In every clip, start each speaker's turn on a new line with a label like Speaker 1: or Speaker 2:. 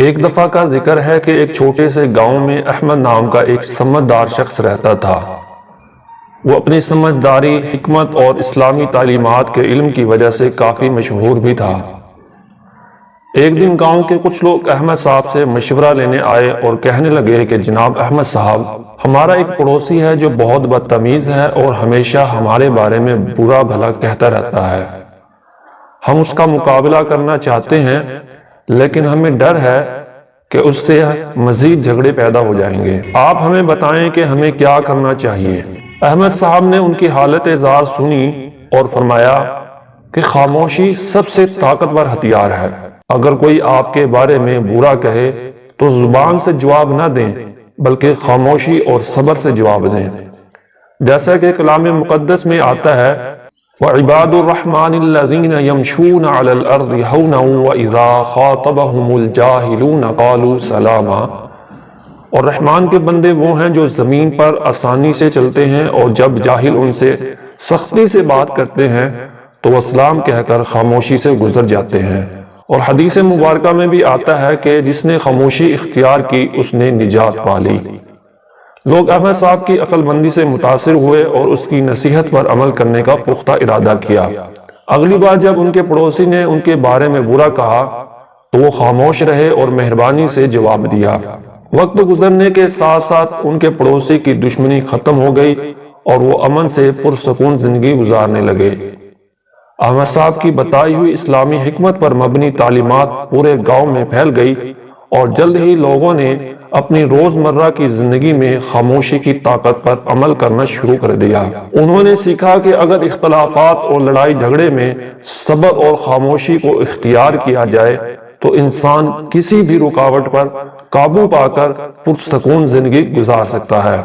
Speaker 1: ایک دفعہ کا ذکر ہے کہ ایک چھوٹے سے گاؤں میں احمد نام کا ایک سمجھدار شخص رہتا تھا۔ وہ اپنی سمجھداری، حکمت اور اسلامی تعلیمات کے علم کی وجہ سے کافی مشہور بھی تھا۔ ایک دن گاؤں کے کچھ لوگ احمد صاحب سے مشورہ لینے آئے اور کہنے لگے کہ جناب احمد صاحب، ہمارا ایک پڑوسی ہے جو بہت بدتمیز ہے اور ہمیشہ ہمارے بارے میں برا بھلا کہتا رہتا ہے۔ ہم اس کا مقابلہ کرنا چاہتے ہیں، لیکن ہمیں ڈر ہے کہ اس سے مزید جھگڑے پیدا ہو جائیں گے۔ آپ ہمیں بتائیں کہ ہمیں کیا کرنا چاہیے۔ احمد صاحب نے ان کی حالت زار سنی اور فرمایا کہ خاموشی سب سے طاقتور ہتھیار ہے۔ اگر کوئی آپ کے بارے میں برا کہے تو زبان سے جواب نہ دیں، بلکہ خاموشی اور صبر سے جواب دیں۔ جیسا کہ کلام مقدس میں آتا ہے وَعِبَادُ الرَّحْمَنِ الَّذِينَ يَمْشُونَ عَلَى الْأَرْضِ هَوْنًا وَإِذَا خَاطَبَهُمُ الْجَاهِلُونَ قَالُوا سَلَامًا، اور رحمان کے بندے وہ ہیں جو زمین پر آسانی سے چلتے ہیں اور جب جاہل ان سے سختی سے بات کرتے ہیں تو وہ سلام کہہ کر خاموشی سے گزر جاتے ہیں۔ اور حدیث مبارکہ میں بھی آتا ہے کہ جس نے خاموشی اختیار کی اس نے نجات پا لی۔ لوگ احمد صاحب کی عقل مندی سے متاثر ہوئے اور اس کی نصیحت پر عمل کرنے کا پختہ ارادہ کیا۔ اگلی بار جب ان کے پڑوسی نے ان کے بارے میں برا کہا تو وہ خاموش رہے اور مہربانی سے جواب دیا۔ وقت گزرنے کے ساتھ ساتھ ان کے پڑوسی کی دشمنی ختم ہو گئی اور وہ امن سے پرسکون زندگی گزارنے لگے۔ احمد صاحب کی بتائی ہوئی اسلامی حکمت پر مبنی تعلیمات پورے گاؤں میں پھیل گئی اور جلد ہی لوگوں نے اپنی روزمرہ کی زندگی میں خاموشی کی طاقت پر عمل کرنا شروع کر دیا۔ انہوں نے سیکھا کہ اگر اختلافات اور لڑائی جھگڑے میں صبر اور خاموشی کو اختیار کیا جائے تو انسان کسی بھی رکاوٹ پر قابو پا کر پرسکون زندگی گزار سکتا ہے۔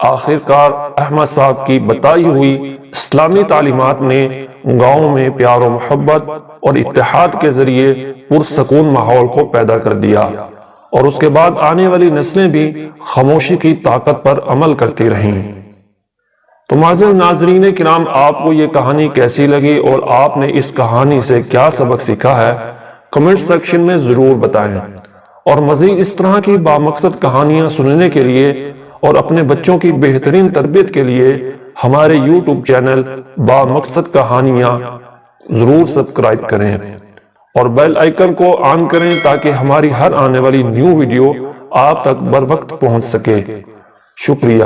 Speaker 1: آخر کار احمد صاحب کی بتائی ہوئی اسلامی تعلیمات نے گاؤں میں پیار و محبت اور اتحاد کے ذریعے پرسکون ماحول کو پیدا کر دیا، اور اس کے بعد آنے والی نسلیں بھی خاموشی کی طاقت پر عمل کرتی رہیں۔ تو معزز ناظرین کرام، آپ کو یہ کہانی کیسی لگی اور آپ نے اس کہانی سے کیا سبق سیکھا ہے، کمنٹ سیکشن میں ضرور بتائیں۔ اور مزید اس طرح کی بامقصد کہانیاں سننے کے لیے اور اپنے بچوں کی بہترین تربیت کے لیے ہمارے یوٹیوب چینل بامقصد کہانیاں ضرور سبسکرائب کریں اور بیل آئیکن کو آن کریں تاکہ ہماری ہر آنے والی نیو ویڈیو آپ تک بر وقت پہنچ سکے۔ شکریہ۔